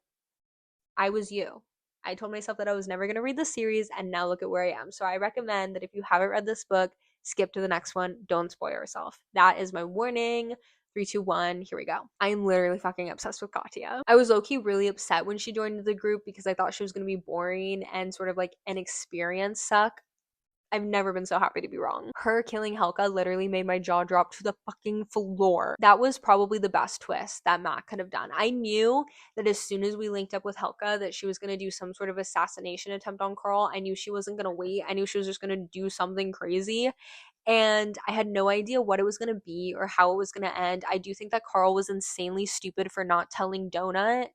S1: I was you. I told myself that I was never going to read the series, and now look at where I am. So I recommend that if you haven't read this book, skip to the next one. Don't spoil yourself. That is my warning. 3, 2, 1, here we go. I am literally fucking obsessed with Katya. I was low-key really upset when she joined the group because I thought she was going to be boring and sort of like an experience suck. I've never been so happy to be wrong. Her killing Helga literally made my jaw drop to the fucking floor. That was probably the best twist that Matt could have done. I knew that as soon as we linked up with Helga that she was going to do some sort of assassination attempt on Carl. I knew she wasn't going to wait. I knew she was just going to do something crazy. And I had no idea what it was going to be or how it was going to end. I do think that Carl was insanely stupid for not telling Donut.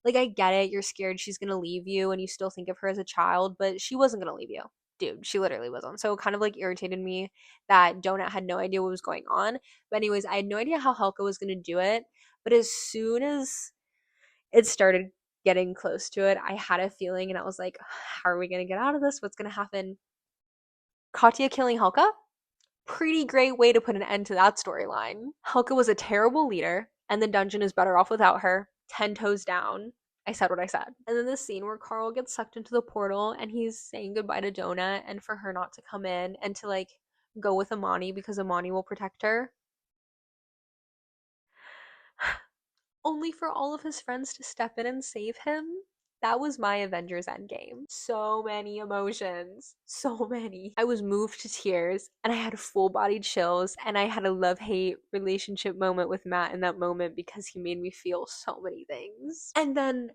S1: Like, I get it. You're scared she's going to leave you and you still think of her as a child, but she wasn't going to leave you. Dude, she literally wasn't. So it kind of like irritated me that Donut had no idea what was going on. But anyways, I had no idea how Helga was going to do it. But as soon as it started getting close to it, I had a feeling and I was like, how are we going to get out of this? What's going to happen? Katya killing Helga? Pretty great way to put an end to that storyline. Helga was a terrible leader, and the dungeon is better off without her. 10 toes down. I said what I said. And then the scene where Carl gets sucked into the portal and he's saying goodbye to Donut and for her not to come in and to like go with Amani because Amani will protect her. Only for all of his friends to step in and save him. That was my Avengers Endgame. So many emotions. So many. I was moved to tears and I had full body chills and I had a love-hate relationship moment with Matt in that moment because he made me feel so many things. And then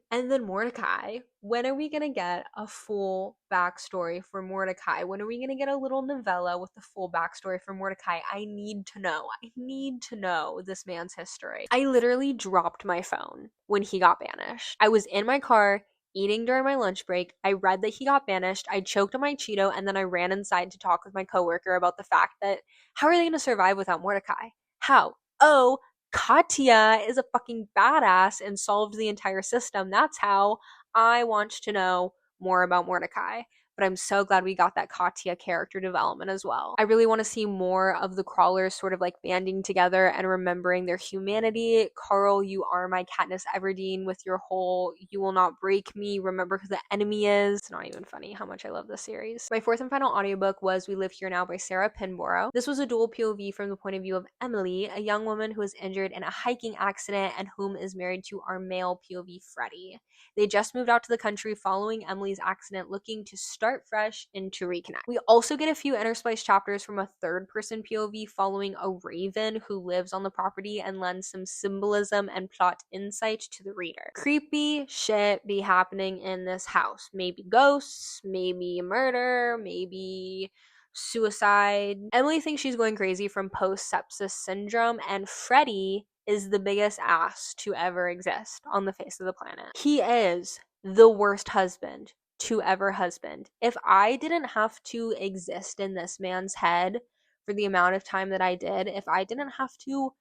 S1: Mordecai. When are we gonna get a full backstory for Mordecai? When are we gonna get a little novella with the full backstory for Mordecai? I need to know. I need to know this man's history. I literally dropped my phone when he got banished. I was in my car eating during my lunch break. I read that he got banished. I choked on my Cheeto and then I ran inside to talk with my coworker about the fact that how are they going to survive without Mordecai? How? Oh, Katya is a fucking badass and solved the entire system. That's how. I want to know more about Mordecai. But I'm so glad we got that Katya character development as well. I really want to see more of the crawlers sort of like banding together and remembering their humanity. Carl, you are my Katniss Everdeen with your whole you will not break me, remember who the enemy is. It's not even funny how much I love this series. My fourth and final audiobook was We Live Here Now by Sarah Pinborough. This was a dual POV from the point of view of Emily, a young woman who was injured in a hiking accident and whom is married to our male POV Freddie. They just moved out to the country following Emily's accident, looking to start fresh and to reconnect. We also get a few interspliced chapters from a third-person POV following a raven who lives on the property and lends some symbolism and plot insight to the reader. Creepy shit be happening in this house. Maybe ghosts, maybe murder, maybe suicide. Emily thinks she's going crazy from post-sepsis syndrome, and Freddie is the biggest ass to ever exist on the face of the planet. He is the worst husband to ever husband. If I didn't have to exist in this man's head for the amount of time that I did, if I didn't have to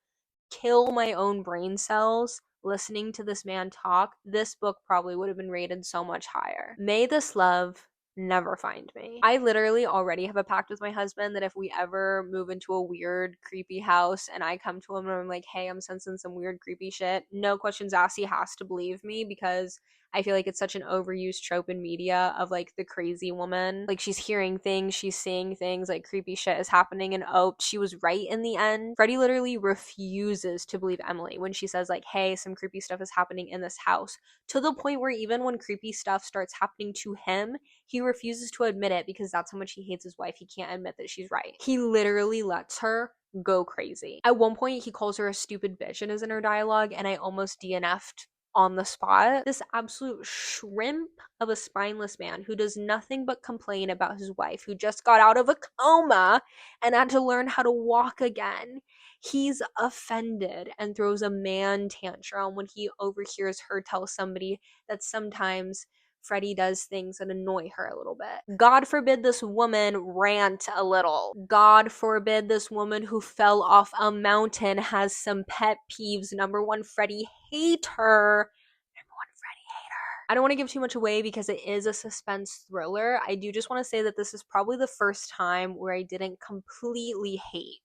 S1: kill my own brain cells listening to this man talk, this book probably would have been rated so much higher. May this love never find me. I literally already have a pact with my husband that if we ever move into a weird, creepy house and I come to him and I'm like, hey, I'm sensing some weird, creepy shit, no questions asked, he has to believe me because I feel like it's such an overused trope in media of like the crazy woman. Like she's hearing things, she's seeing things, like creepy shit is happening and oh, she was right in the end. Freddie literally refuses to believe Emily when she says like, hey, some creepy stuff is happening in this house. To the point where even when creepy stuff starts happening to him, he refuses to admit it because that's how much he hates his wife. He can't admit that she's right. He literally lets her go crazy. At one point, he calls her a stupid bitch in his inner dialogue, and I almost DNF'd on the spot. This absolute shrimp of a spineless man who does nothing but complain about his wife who just got out of a coma and had to learn how to walk again. He's offended and throws a man tantrum when he overhears her tell somebody that sometimes Freddie does things that annoy her a little bit. God forbid this woman rant a little. God forbid this woman who fell off a mountain has some pet peeves. Number one, Freddie hate her. Number one, Freddie hate her. I don't want to give too much away because it is a suspense thriller. I do just want to say that this is probably the first time where I didn't completely hate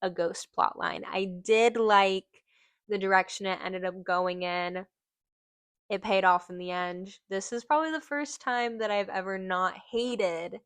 S1: a ghost plotline. I did like the direction it ended up going in. It paid off in the end. This is probably the first time that I've ever not hated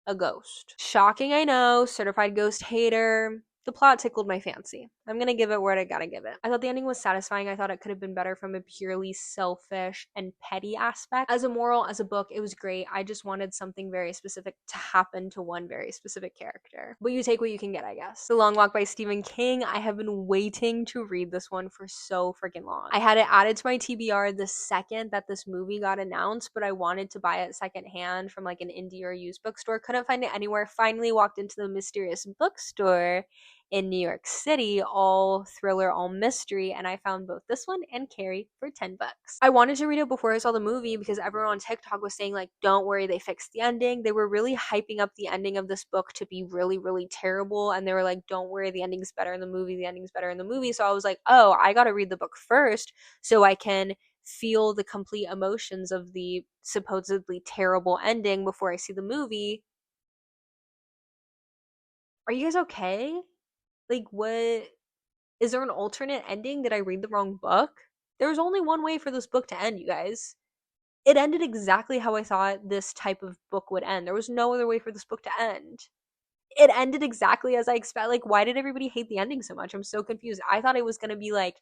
S1: a ghost. Shocking, I know, certified ghost hater. The plot tickled my fancy. I'm gonna give it what I gotta give it. I thought the ending was satisfying. I thought it could have been better from a purely selfish and petty aspect. As a moral, as a book, it was great. I just wanted something very specific to happen to one very specific character. But you take what you can get, I guess. The Long Walk by Stephen King. I have been waiting to read this one for so freaking long. I had it added to my TBR the second that this movie got announced, but I wanted to buy it secondhand from like an indie or used bookstore. Couldn't find it anywhere. Finally walked into the mysterious bookstore in New York City, all thriller, all mystery, and I found both this one and Carrie for $10. I wanted to read it before I saw the movie because everyone on TikTok was saying like, don't worry, they fixed the ending. They were really hyping up the ending of this book to be really, really terrible, and they were like, don't worry, the ending's better in the movie, the ending's better in the movie. So I was like, oh, I gotta read the book first so I can feel the complete emotions of the supposedly terrible ending before I see the movie. Are you guys okay? Like, what? Is there an alternate ending? Did I read the wrong book? There's only one way for this book to end, you guys. It ended exactly how I thought this type of book would end. There was no other way for this book to end. It ended exactly as I expect. Like, why did everybody hate the ending so much? I'm so confused. I thought it was gonna be like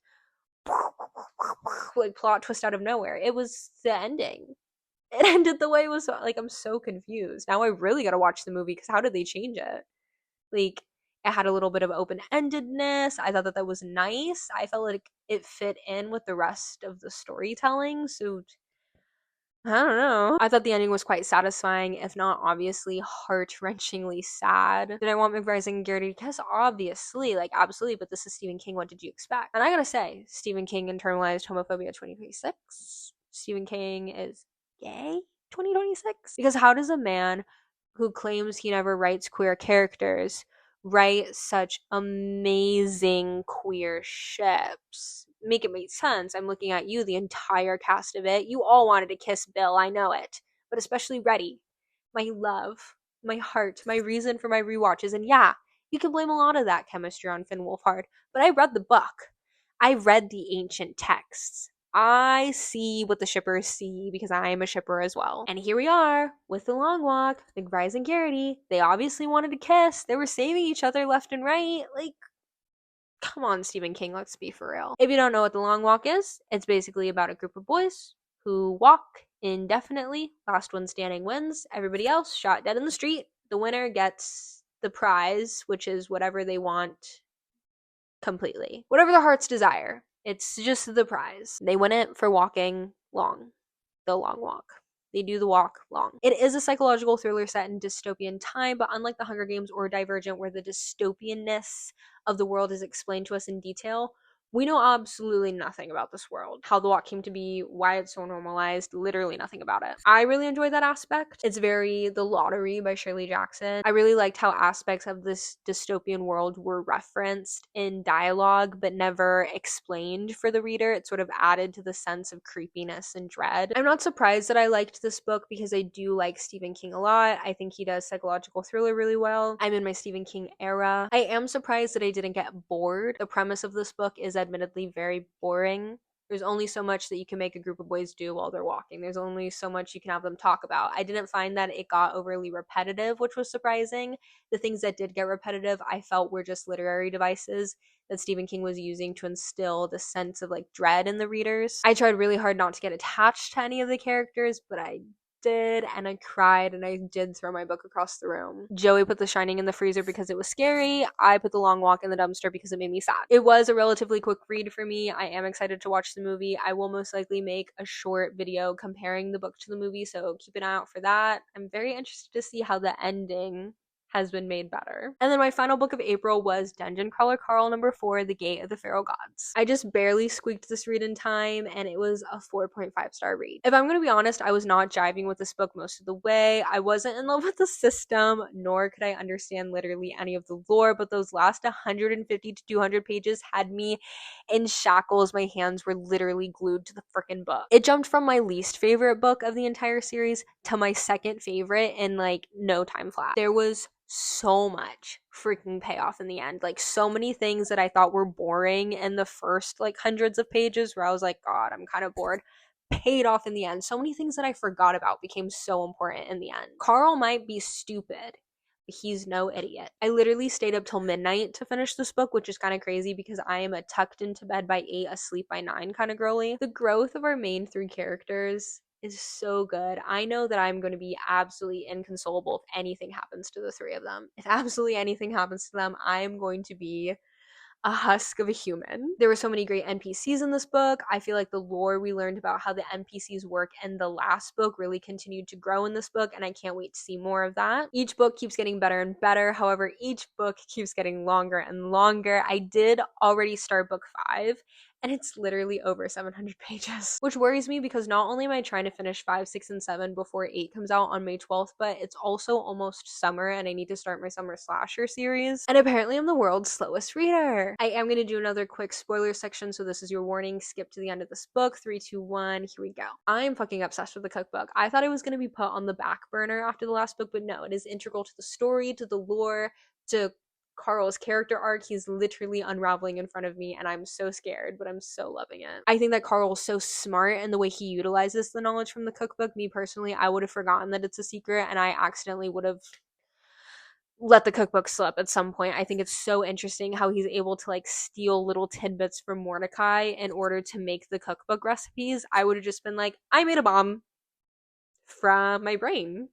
S1: plot twist out of nowhere. It was the ending. It ended the way it was. Like, I'm so confused. Now I really gotta watch the movie because how did they change it? Like, it had a little bit of open-endedness. I thought that that was nice. I felt like it fit in with the rest of the storytelling. So I don't know. I thought the ending was quite satisfying, if not obviously heart-wrenchingly sad. Did I want McBride and Garrity to kiss? Obviously, like absolutely, but this is Stephen King. What did you expect? And I gotta say, Stephen King internalized homophobia 2026. Stephen King is gay 2026? Because how does a man who claims he never writes queer characters write such amazing queer ships? Make it make sense. I'm looking at you, the entire cast of it. You all wanted to kiss Bill, I know it. But especially Reddy, my love, my heart, my reason for my rewatches. And yeah, you can blame a lot of that chemistry on Finn Wolfhard, but I read the book. I read the ancient texts. I see what the shippers see because I am a shipper as well. And here we are with the Long Walk, McBride and Garrity. They obviously wanted to kiss. They were saving each other left and right. Like, come on, Stephen King, let's be for real. If you don't know what The Long Walk is, it's basically about a group of boys who walk indefinitely. Last one standing wins. Everybody else shot dead in the street. The winner gets the prize, which is whatever they want completely. Whatever their heart's desire. It's just the prize. They win it for walking long. The Long Walk. They do the walk long. It is a psychological thriller set in dystopian time, but unlike The Hunger Games or Divergent, where the dystopianness of the world is explained to us in detail, we know absolutely nothing about this world. How the walk came to be, why it's so normalized, literally nothing about it. I really enjoyed that aspect. It's very The Lottery by Shirley Jackson. I really liked how aspects of this dystopian world were referenced in dialogue, but never explained for the reader. It sort of added to the sense of creepiness and dread. I'm not surprised that I liked this book because I do like Stephen King a lot. I think he does psychological thriller really well. I'm in my Stephen King era. I am surprised that I didn't get bored. The premise of this book is admittedly very boring. There's only so much that you can make a group of boys do while they're walking. There's only so much you can have them talk about. I didn't find that it got overly repetitive, which was surprising. The things that did get repetitive, I felt were just literary devices that Stephen King was using to instill the sense of like dread in the readers. I tried really hard not to get attached to any of the characters, but I did, and I cried, and I did throw my book across the room. Joey put The Shining in the freezer because it was scary. I put The Long Walk in the dumpster because it made me sad. It was a relatively quick read for me. I am excited to watch the movie. I will most likely make a short video comparing the book to the movie, so keep an eye out for that. I'm very interested to see how the ending has been made better. And then my final book of April was Dungeon Crawler Carl #4, The Gate of the Pharaoh Gods. I just barely squeaked this read in time, and it was a 4.5-star read. If I'm gonna be honest, I was not jiving with this book most of the way. I wasn't in love with the system, nor could I understand literally any of the lore, but those last 150 to 200 pages had me in shackles. My hands were literally glued to the freaking book. It jumped from my least favorite book of the entire series to my second favorite in like no time flat. There was so much freaking payoff in the end. Like so many things that I thought were boring in the first like hundreds of pages where I was like, God, I'm kind of bored, paid off in the end. So many things that I forgot about became so important in the end. Carl might be stupid, but he's no idiot. I literally stayed up till midnight to finish this book, which is kind of crazy because I am a tucked into bed by 8, asleep by 9 kind of girly. The growth of our main 3 characters is so good. I know that I'm going to be absolutely inconsolable if anything happens to the 3 of them. If absolutely anything happens to them, I'm going to be a husk of a human. There were so many great NPCs in this book. I feel like the lore we learned about how the NPCs work in the last book really continued to grow in this book, and I can't wait to see more of that. Each book keeps getting better and better. However, each book keeps getting longer and longer. I did already start book 5, and it's literally over 700 pages, which worries me because not only am I trying to finish 5, 6, and 7 before 8 comes out on May 12th, but it's also almost summer and I need to start my summer slasher series. And apparently I'm the world's slowest reader. I am going to do another quick spoiler section, so this is your warning. Skip to the end of this book. 3, 2, 1, here we go. I'm fucking obsessed with the cookbook. I thought it was going to be put on the back burner after the last book, but no, it is integral to the story, to the lore, to Carl's character arc. He's literally unraveling in front of me, and I'm so scared, but I'm so loving it. I think that Carl's so smart in the way he utilizes the knowledge from the cookbook. Me personally, I would have forgotten that it's a secret, and I accidentally would have let the cookbook slip at some point. I think it's so interesting how he's able to like steal little tidbits from Mordecai in order to make the cookbook recipes. I would have just been like, I made a bomb from my brain.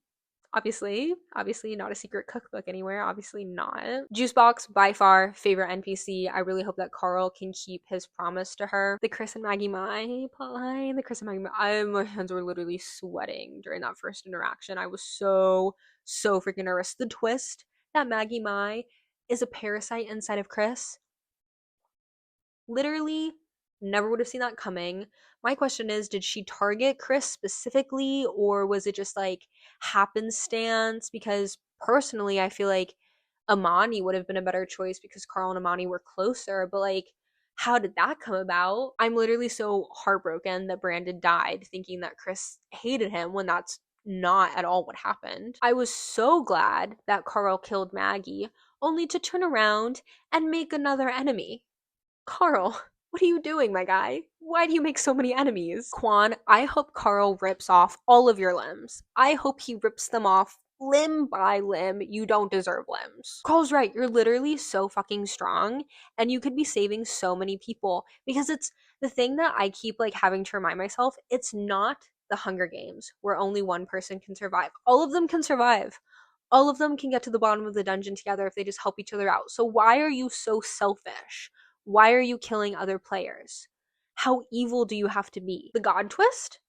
S1: Obviously not a secret cookbook anywhere. Obviously not. Juicebox, by far, favorite NPC. I really hope that Carl can keep his promise to her. The Chris and Maggie Mai plotline. The Chris and Maggie Mai. My hands were literally sweating during that first interaction. I was so freaking nervous. The twist that Maggie Mai is a parasite inside of Chris. Literally never would have seen that coming. My question is, did she target Chris specifically, or was it just like happenstance? Because personally, I feel like Amani would have been a better choice because Carl and Amani were closer, but like, how did that come about? I'm literally so heartbroken that Brandon died, thinking that Chris hated him when that's not at all what happened. I was so glad that Carl killed Maggie, only to turn around and make another enemy. Carl, what are you doing, my guy? Why do you make so many enemies? Quan, I hope Carl rips off all of your limbs. I hope he rips them off limb by limb. You don't deserve limbs. Carl's right. You're literally so fucking strong, and you could be saving so many people, because it's the thing that I keep like having to remind myself. It's not the Hunger Games where only one person can survive. All of them can survive. All of them can get to the bottom of the dungeon together if they just help each other out. So why are you so selfish? Why are you killing other players? How evil do you have to be? The God twist?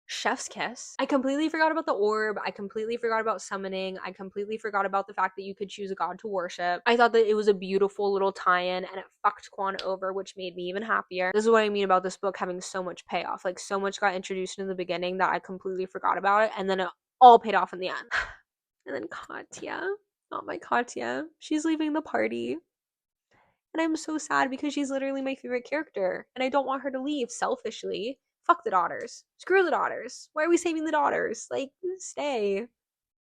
S1: Chef's kiss. I completely forgot about the orb. I completely forgot about summoning. I completely forgot about the fact that you could choose a god to worship. I thought that it was a beautiful little tie-in, and it fucked Quan over, which made me even happier. This is what I mean about this book having so much payoff. Like, so much got introduced in the beginning that I completely forgot about it, and then it all paid off in the end. And then Katya. Not my Katya. She's leaving the party. And I'm so sad because she's literally my favorite character. And I don't want her to leave selfishly. Fuck the daughters. Screw the daughters. Why are we saving the daughters? Like, stay.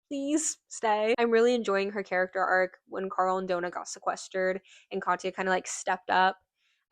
S1: Please stay. I'm really enjoying her character arc when Carl and Donna got sequestered and Katya kind of like stepped up.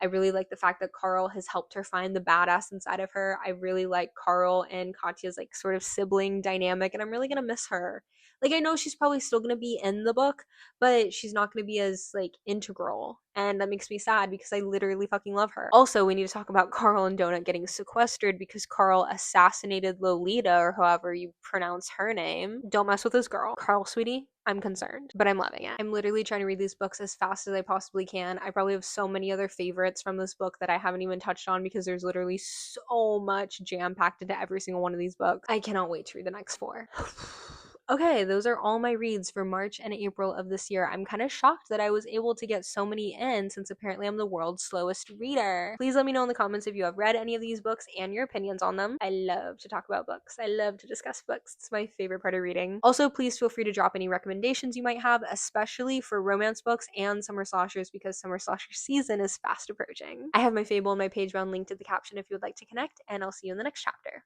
S1: I really like the fact that Carl has helped her find the badass inside of her. I really like Carl and Katya's like sort of sibling dynamic, and I'm really gonna miss her. Like, I know she's probably still gonna be in the book, but she's not gonna be as like integral, and that makes me sad because I literally fucking love her. Also, we need to talk about Carl and Donut getting sequestered because Carl assassinated Lolita, or however you pronounce her name. Don't mess with this girl. Carl, sweetie, I'm concerned, but I'm loving it. I'm literally trying to read these books as fast as I possibly can. I probably have so many other favorites from this book that I haven't even touched on because there's literally so much jam-packed into every single one of these books. I cannot wait to read the next 4. Okay, those are all my reads for March and April of this year. I'm kind of shocked that I was able to get so many in since apparently I'm the world's slowest reader. Please let me know in the comments if you have read any of these books and your opinions on them. I love to talk about books. I love to discuss books. It's my favorite part of reading. Also, please feel free to drop any recommendations you might have, especially for romance books and summer slashers because summer slasher season is fast approaching. I have my Fable and my Pagebound linked in the caption if you would like to connect, and I'll see you in the next chapter.